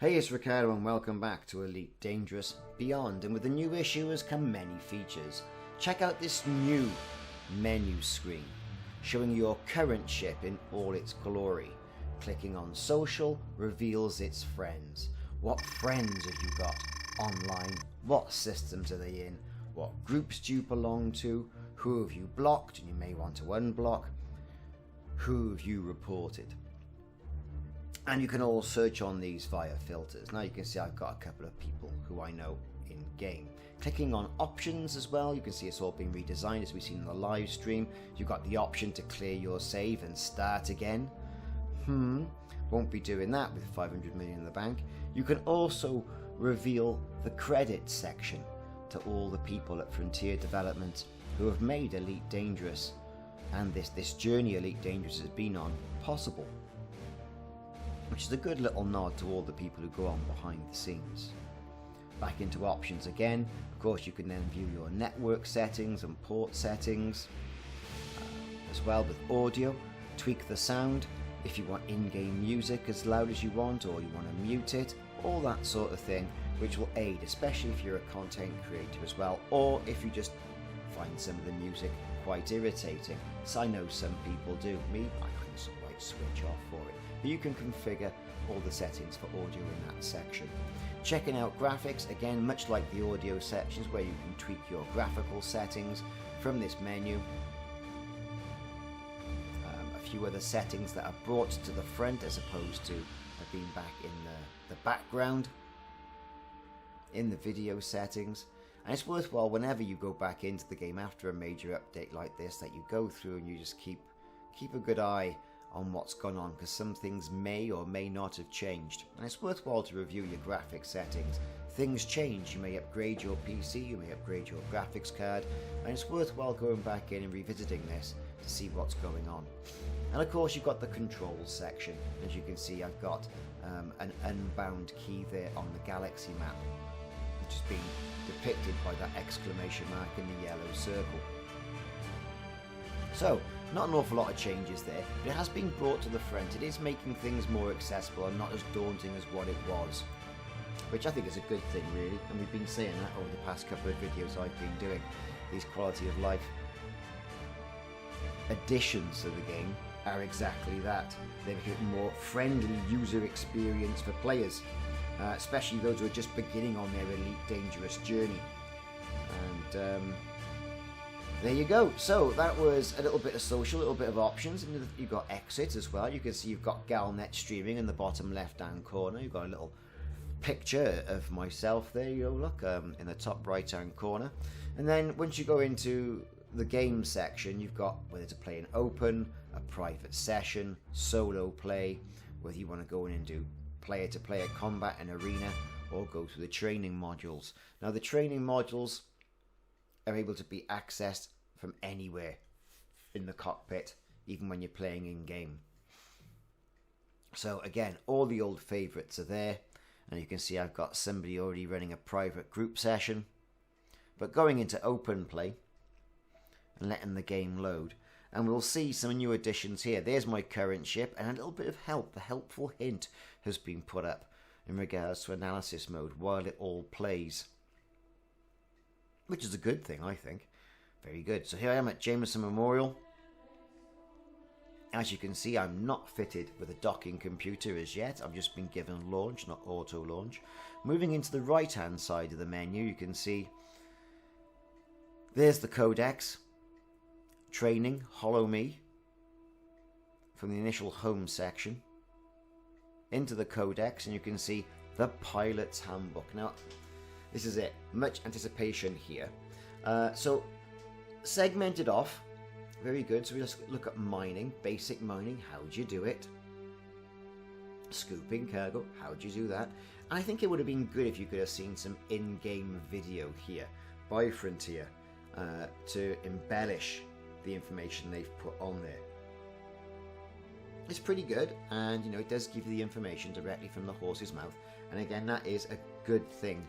Hey, it's Ricardo and welcome back to Elite Dangerous Beyond, and with the new issue has come many features. Check out this new menu screen showing your current ship in all its glory. Clicking on social reveals its friends. What friends have you got online? What systems are they in? What groups do you belong to? Who have you blocked and you may want to unblock? Who have you reported? And you can all search on these via filters. Now you can see I've got a couple of people who I know in game. Clicking on options as well, you can see it's all been redesigned as we've seen in the live stream. You've got the option to clear your save and start again. Won't be doing that with 500 million in the bank. You can also reveal the credits section to all the people at Frontier Development who have made Elite Dangerous and this journey Elite Dangerous has been on possible. Which is a good little nod to all the people who go on behind the scenes. Back into options again. Of course, you can then view your network settings and port settings as well with audio. Tweak the sound if you want in-game music as loud as you want, or you want to mute it, all that sort of thing, which will aid, especially if you're a content creator as well, or if you just find some of the music quite irritating. So I know some people do. Me, I couldn't quite switch off for it. But you can configure all the settings for audio in that section. Checking out graphics, again, much like the audio sections where you can tweak your graphical settings from this menu. A few other settings that are brought to the front as opposed to being back in the background in the video settings. And it's worthwhile whenever you go back into the game after a major update like this that you go through and you just keep a good eye on what's gone on, because some things may or may not have changed. And it's worthwhile to review your graphics settings. Things change. You may upgrade your PC, you may upgrade your graphics card, and it's worthwhile going back in and revisiting this to see what's going on. And of course you've got the controls section. As you can see, I've got an unbound key there on the galaxy map, which is being depicted by that exclamation mark in the yellow circle. So, not an awful lot of changes there, but it has been brought to the front. It is making things more accessible and not as daunting as what it was, which I think is a good thing, really. And we've been saying that over the past couple of videos I've been doing. These quality of life additions to the game are exactly that. They make it a more friendly user experience for players, especially those who are just beginning on their Elite Dangerous journey. And there you go. So that was a little bit of social, a little bit of options, and you've got exit as well. You can see you've got Galnet streaming in the bottom left-hand corner. You've got a little picture of myself there. You look in the top right-hand corner, and then once you go into the game section, you've got whether to play an open, a private session, solo play, whether you want to go in and do player-to-player combat and arena, or go through the training modules. Now the training modules are able to be accessed from anywhere in the cockpit, even when you're playing in game. So again, all the old favourites are there, and you can see I've got somebody already running a private group session. But going into open play and letting the game load, and we'll see some new additions here. There's my current ship, and a little bit of help. The helpful hint has been put up in regards to analysis mode while it all plays, which is a good thing, I think. Very good. So here I am at Jameson Memorial. As you can see, I'm not fitted with a docking computer as yet. I've just been given launch, not auto launch. Moving into the right hand side of the menu, you can see there's the codex. Training, Hollow Me, from the initial home section into the codex, and you can see the pilot's handbook. Now, this is it. Much anticipation here. So, segmented off. Very good. So we just look at mining, basic mining. How do you do it? Scooping cargo. How do you do that? And I think it would have been good if you could have seen some in-game video here by Frontier to embellish the information they've put on there. It's pretty good, and you know, it does give you the information directly from the horse's mouth, and again, that is a good thing.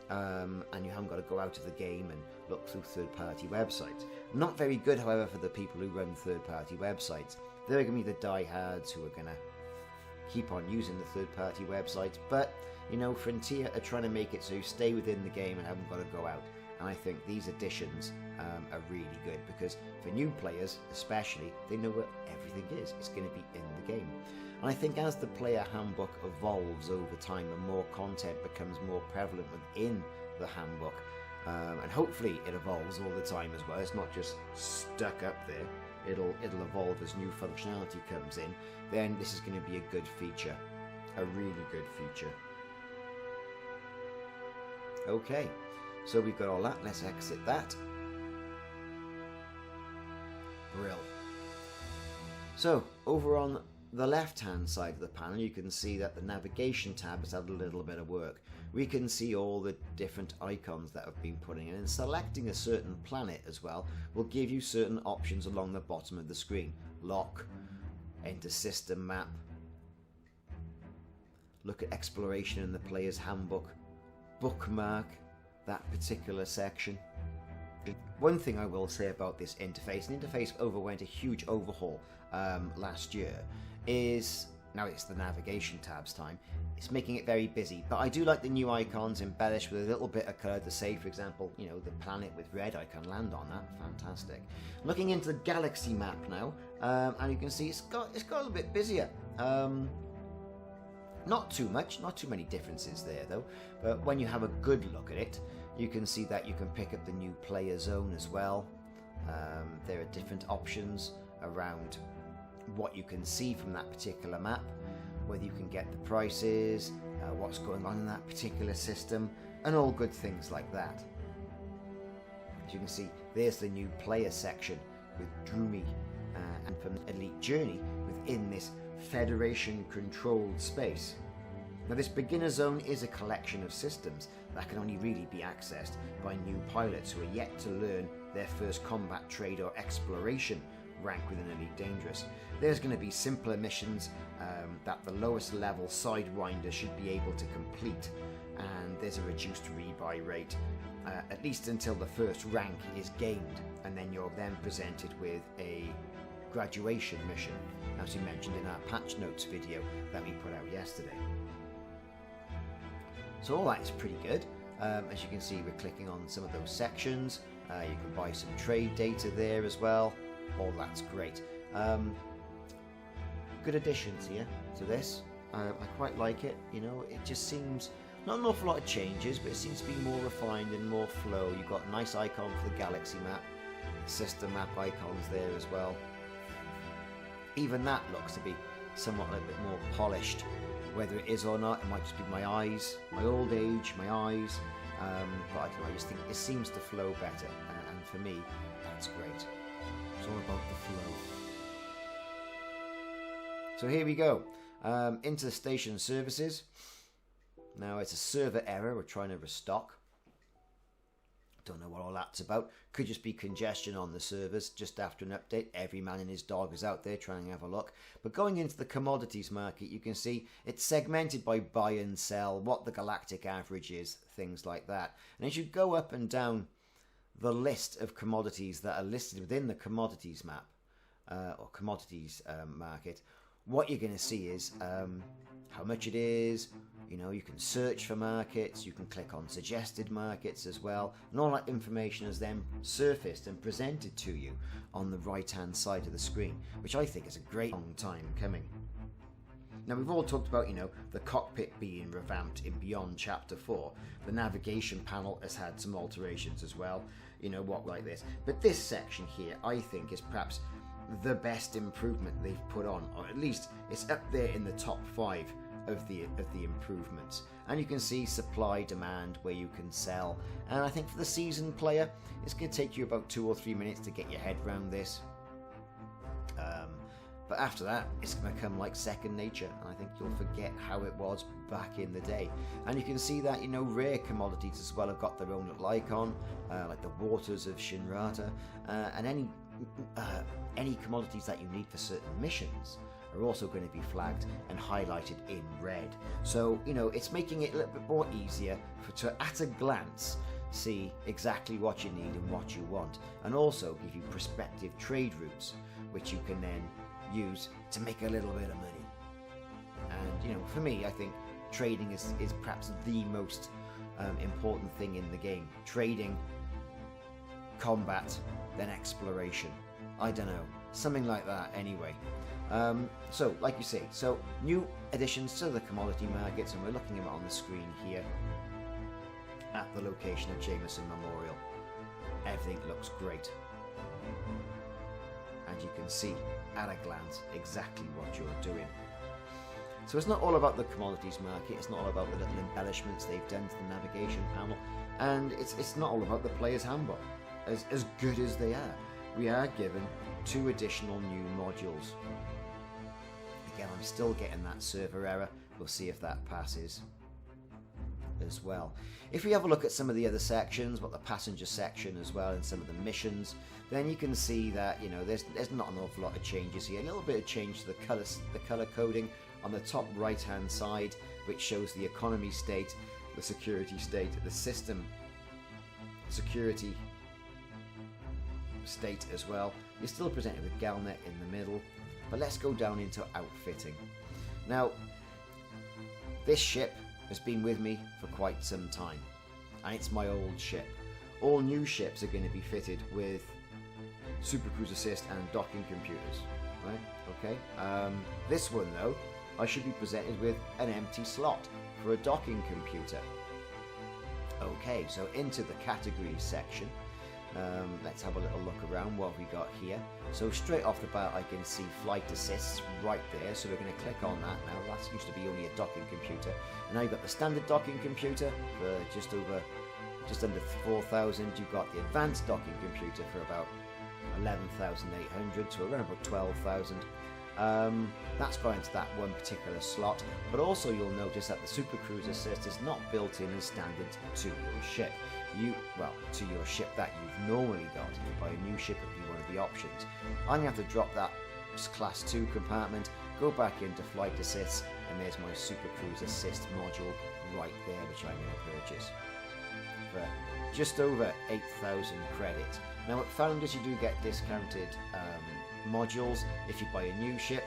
And you haven't got to go out of the game and look through third-party websites. Not very good, however, for the people who run third-party websites. They're going to be the diehards who are going to keep on using the third-party websites, but you know, Frontier are trying to make it so you stay within the game and haven't got to go out. And I think these additions are really good, because for new players especially, they know where everything is. It's going to be in the game. And I think as the player handbook evolves over time and more content becomes more prevalent within the handbook, and hopefully it evolves all the time as well, it's not just stuck up there, it'll evolve as new functionality comes in, then this is going to be a good feature, a really good feature. Okay, so we've got all that. Let's exit that. Brill. So over on the left hand side of the panel, you can see that the navigation tab has had a little bit of work. We can see all the different icons that have been put in, and selecting a certain planet as well will give you certain options along the bottom of the screen. Lock, enter system map, look at exploration in the player's handbook, bookmark that particular section. One thing I will say about this interface, the interface underwent a huge overhaul last year, is, now it's the navigation tabs time, it's making it very busy, but I do like the new icons embellished with a little bit of colour to say, for example, you know, the planet with red, I can land on that, fantastic. Looking into the galaxy map now, and you can see it's got a little bit busier. Not too much, not too many differences there though, but when you have a good look at it, you can see that you can pick up the new player zone as well. There are different options around what you can see from that particular map, whether you can get the prices, what's going on in that particular system, and all good things like that. As you can see, there's the new player section with Droomy and from Elite Journey within this Federation controlled space. Now this beginner zone is a collection of systems that can only really be accessed by new pilots who are yet to learn their first combat trade or exploration rank within Elite Dangerous. There's going to be simpler missions that the lowest level Sidewinder should be able to complete, and there's a reduced rebuy rate at least until the first rank is gained, and then you're then presented with a graduation mission, as we mentioned in our patch notes video that we put out yesterday. So all that is pretty good. As you can see, we're clicking on some of those sections. You can buy some trade data there as well. All that's great. Good additions here to this. I quite like it. You know, it just seems not an awful lot of changes, but it seems to be more refined and more flow. You've got a nice icon for the galaxy map, system map icons there as well. Even that looks to be somewhat a little bit more polished. Whether it is or not, it might just be my eyes, my old age, my eyes. But I don't know, I just think it seems to flow better. And for me, that's great. It's all about the flow. So here we go. Into the station services. Now it's a server error. We're trying to restock. Don't know what all that's about. Could just be congestion on the servers just after an update. Every man and his dog is out there trying to have a look. But going into the commodities market, you can see it's segmented by buy and sell, what the galactic average is, things like that. And as you go up and down the list of commodities that are listed within the commodities map, or commodities market, what you're going to see is how much it is. You know, you can search for markets, you can click on suggested markets as well, and all that information is then surfaced and presented to you on the right hand side of the screen, which I think is a great long time coming. Now we've all talked about, you know, the cockpit being revamped in Beyond Chapter 4. The navigation panel has had some alterations as well, you know, what like this. But this section here, I think, is perhaps the best improvement they've put on, or at least it's up there in the top 5 of the improvements. And you can see supply, demand, where you can sell. And I think for the seasoned player, it's going to take you about 2 or 3 minutes to get your head around this. But after that, it's going to come like second nature, and I think you'll forget how it was back in the day. And you can see that, you know, rare commodities as well have got their own little icon, like the waters of Shinrata, and any commodities that you need for certain missions are also going to be flagged and highlighted in red. So, you know, it's making it a little bit more easier to, at a glance, see exactly what you need and what you want, and also give you prospective trade routes, which you can then use to make a little bit of money. And, you know, for me, I think trading is perhaps the most important thing in the game. Trading, combat, then exploration. I don't know, something like that anyway. So, like you say, so new additions to the commodity markets, and we're looking at it on the screen here at the location of Jameson Memorial. Everything looks great. And you can see at a glance exactly what you're doing. So it's not all about the commodities market, it's not all about the little embellishments they've done to the navigation panel, and it's not all about the player's handbook. As good as they are, we are given 2 additional new modules. Again, I'm still getting that server error. We'll see if that passes as well. If we have a look at some of the other sections, the passenger section as well, and some of the missions, then you can see that, you know, there's not an awful lot of changes here. A little bit of change to the color coding on the top right hand side, which shows the economy state, the security state, the system security state as well. You're still presented with Galnet in the middle, but let's go down into outfitting. Now, this ship has been with me for quite some time, and it's my old ship. All new ships are going to be fitted with Supercruise assist and docking computers, right? Okay. This one though, I should be presented with an empty slot for a docking computer. Okay, so into the categories section. Let's have a little look around what we got here. So straight off the bat I can see flight assists right there, so we're going to click on that now. That used to be only a docking computer, and now you've got the standard docking computer for just under 4,000. You've got the advanced docking computer for about 11,800, so around about 12,000. That's going to that one particular slot, but also you'll notice that the Supercruise assist is not built in as standard to your ship. To your ship that you've normally got. If you buy a new ship, it'll be one of the options. I'm going to have to drop that class 2 compartment, go back into flight assists, and there's my Supercruise assist module right there, which I'm going to purchase for just over 8,000 credits. Now at Founders you do get discounted modules. If you buy a new ship,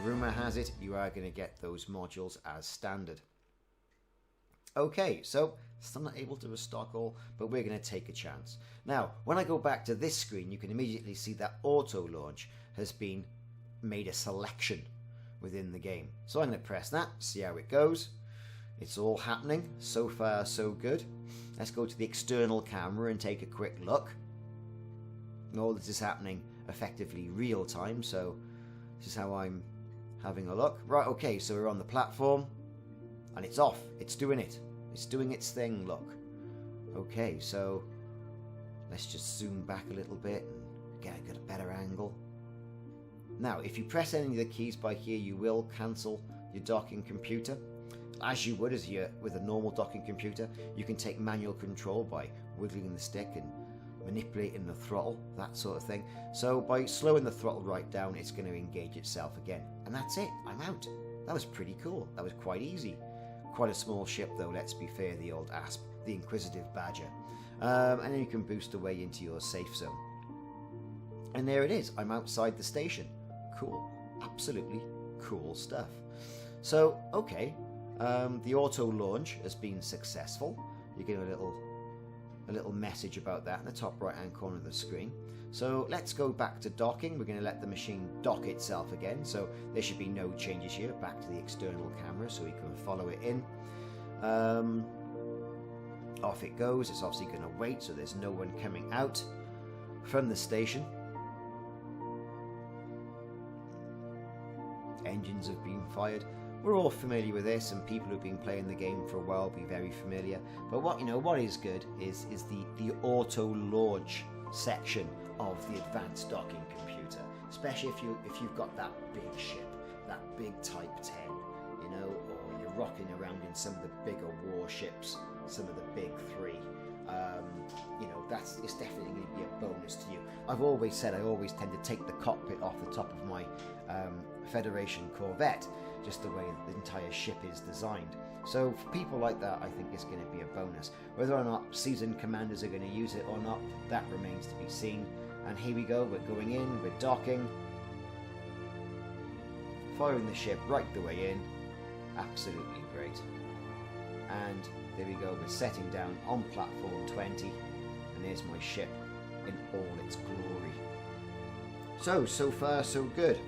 rumour has it you are going to get those modules as standard. Okay, so still not able to restock all, but we're going to take a chance. Now, when I go back to this screen, you can immediately see that auto launch has been made a selection within the game. So I'm going to press that, see how it goes. It's all happening. So far, so good. Let's go to the external camera and take a quick look. All this is happening effectively real time, so this is how I'm having a look. Right, okay, so we're on the platform. And it's off. It's doing it. It's doing its thing, look. Okay, so let's just zoom back a little bit and get a better angle. Now, if you press any of the keys by here, you will cancel your docking computer. As you would with a normal docking computer, you can take manual control by wiggling the stick and manipulating the throttle, that sort of thing. So by slowing the throttle right down, it's going to engage itself again. And that's it. I'm out. That was pretty cool. That was quite easy. Quite a small ship though, let's be fair, the old Asp, the Inquisitive Badger. And then you can boost away into your safe zone. And there it is, I'm outside the station. Cool, absolutely cool stuff. So, okay, the auto launch has been successful. You get a little message about that in the top right hand corner of the screen. So let's go back to docking. We're going to let the machine dock itself again, so there should be no changes here. Back to the external camera so we can follow it in. Off it goes. It's obviously going to wait, so there's no one coming out from the station. Engines have been fired. We're all familiar with this, and people who've been playing the game for a while will be very familiar. But what is good is the auto launch section of the advanced docking computer, especially if you've got that big ship, that big Type 10, you know, or you're rocking around in some of the bigger warships, some of the big 3. You know, it's definitely going to be a bonus to you. I've always said I always tend to take the cockpit off the top of my Federation Corvette, just the way the entire ship is designed. So for people like that, I think it's going to be a bonus. Whether or not seasoned commanders are going to use it or not, that remains to be seen. And here we go, we're going in, we're docking, firing the ship right the way in, Absolutely great. And there we go, we're setting down on platform 20, and there's my ship in all its glory. So far so good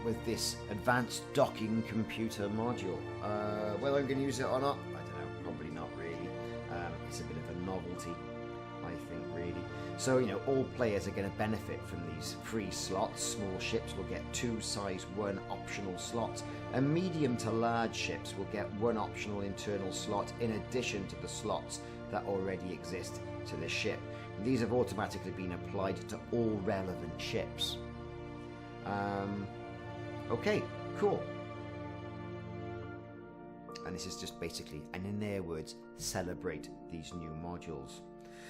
with this advanced docking computer module. Whether I'm going to use it or not, I don't know, probably not really. It's a bit of a novelty, I think, really. So, you know, all players are going to benefit from these free slots. Small ships will get 2 size 1 optional slots, and medium to large ships will get 1 optional internal slot in addition to the slots that already exist to the ship. And these have automatically been applied to all relevant ships. Okay, cool. And this is just basically, and in their words, celebrate these new modules.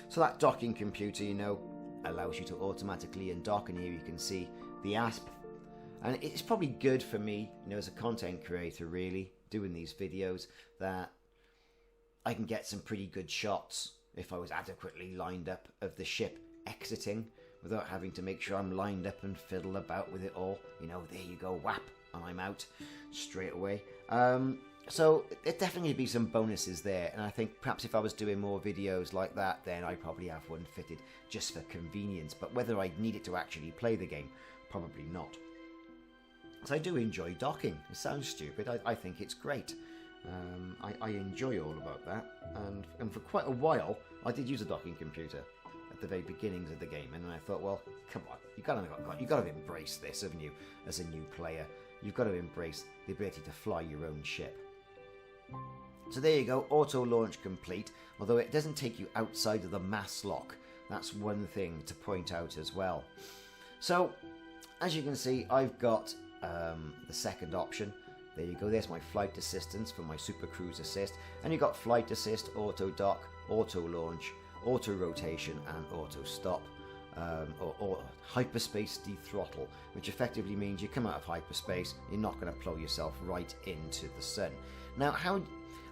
So that docking computer, you know, allows you to automatically undock, and here you can see the ASP. And it's probably good for me, you know, as a content creator, really, doing these videos, that I can get some pretty good shots if I was adequately lined up of the ship exiting without having to make sure I'm lined up and fiddle about with it all. You know, there you go, whap, and I'm out straight away. So there'd definitely be some bonuses there, and I think perhaps if I was doing more videos like that, then I'd probably have one fitted just for convenience. But whether I'd need it to actually play the game, probably not. So I do enjoy docking. It sounds stupid. I think it's great. I enjoy all about that, and for quite a while I did use a docking computer at the very beginnings of the game, and then I thought, well, come on, you got to embrace this, haven't you? As a new player, you've got to embrace the ability to fly your own ship. So there you go, auto launch complete. Although it doesn't take you outside of the mass lock. That's one thing to point out as well. So as you can see, I've got the second option. There you go, there's my flight assistance for my Supercruise assist, and you've got flight assist, auto dock, auto launch, auto rotation, and auto stop, or hyperspace dethrottle, which effectively means you come out of hyperspace, you're not going to plow yourself right into the sun. Now,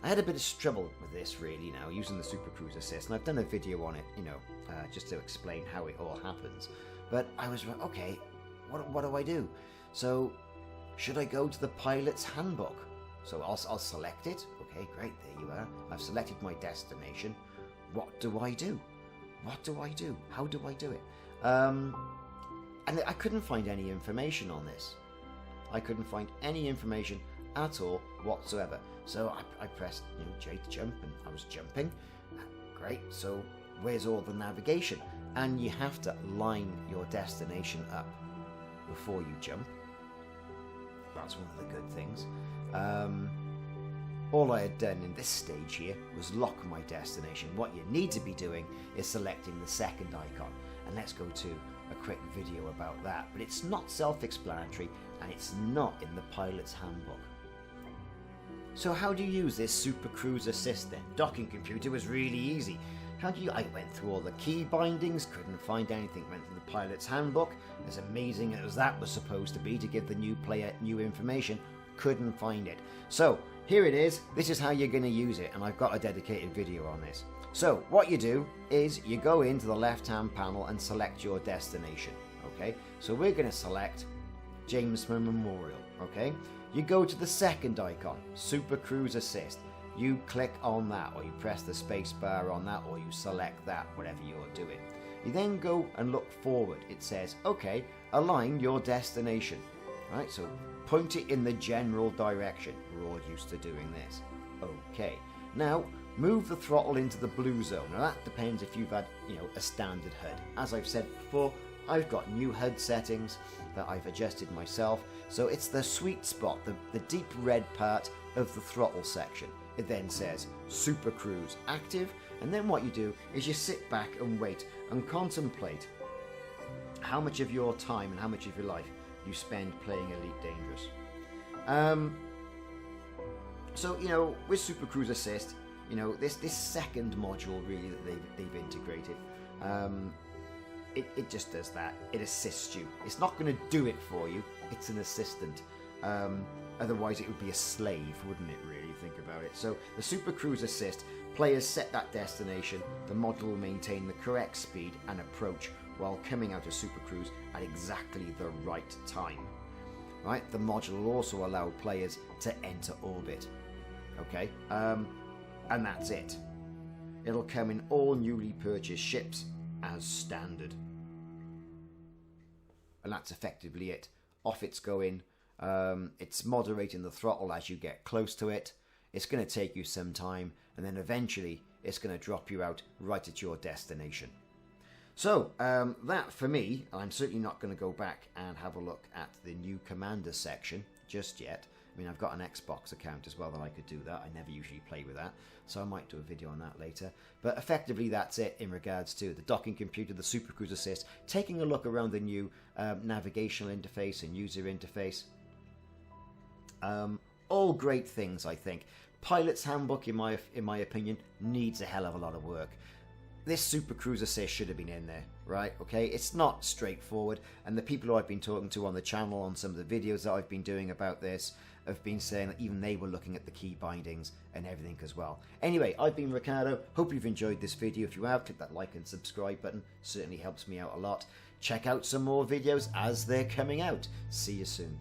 I had a bit of trouble with this really now, using the Supercruise assist, and I've done a video on it, you know, just to explain how it all happens. But I was like, okay, what do I do? So, should I go to the pilot's handbook? So I'll select it. Okay, great, there you are. I've selected my destination. What do I do? What do I do? How do I do it? And I couldn't find any information on this. I couldn't find any information at all whatsoever. So I pressed, you know, J to jump, and I was jumping. Great, so where's all the navigation? And you have to line your destination up before you jump. That's one of the good things. All I had done in this stage here was lock my destination. What you need to be doing is selecting the second icon, and let's go to a quick video about that. But it's not self-explanatory, and it's not in the pilot's handbook. So how do you use this Supercruise assist then? Docking computer was really easy. I went through all the key bindings, couldn't find anything, went to the pilot's handbook, as amazing as that was supposed to be to give the new player new information, couldn't find it. So, here it is, this is how you're going to use it, and I've got a dedicated video on this. So, what you do is you go into the left-hand panel and select your destination, okay? So we're going to select Jamestown Memorial, okay? You go to the second icon, Supercruise Assist. You click on that, or you press the space bar on that, or you select that, whatever you're doing. You then go and look forward. It says, okay, align your destination. Right, so point it in the general direction. We're all used to doing this. Okay, now move the throttle into the blue zone. Now that depends if you've had, you know, a standard HUD. As I've said before, I've got new HUD settings that I've adjusted myself. So it's the sweet spot, the deep red part of the throttle section. It then says Supercruise active, and then what you do is you sit back and wait and contemplate how much of your time and how much of your life you spend playing Elite Dangerous. So, you know, with Supercruise Assist, you know, this second module really that they've integrated, it just does that. It assists you. It's not going to do it for you. It's an assistant. Otherwise, it would be a slave, wouldn't it, really, think about it? So, the Supercruise Assist, players set that destination, the module will maintain the correct speed and approach while coming out of Supercruise at exactly the right time. right? The module will also allow players to enter orbit, okay? And that's it. It'll come in all newly purchased ships as standard. And that's effectively it. Off it's going. It's moderating the throttle as you get close to it. It's going to take you some time, and then eventually it's going to drop you out right at your destination. So that for me, I'm certainly not going to go back and have a look at the new commander section just yet. I mean, I've got an Xbox account as well that I could do that. I never usually play with that, so I might do a video on that later. But effectively, that's it in regards to the docking computer, the Supercruise Assist, taking a look around the new navigational interface and user interface. All great things, I think. Pilot's Handbook, in my opinion, needs a hell of a lot of work. This Supercruise Assist should have been in there, right? Okay, it's not straightforward, and the people who I've been talking to on the channel, on some of the videos that I've been doing about this, have been saying that even they were looking at the key bindings and everything as well. Anyway, I've been Ricardo. Hope you've enjoyed this video. If you have, click that like and subscribe button. Certainly helps me out a lot. Check out some more videos as they're coming out. See you soon.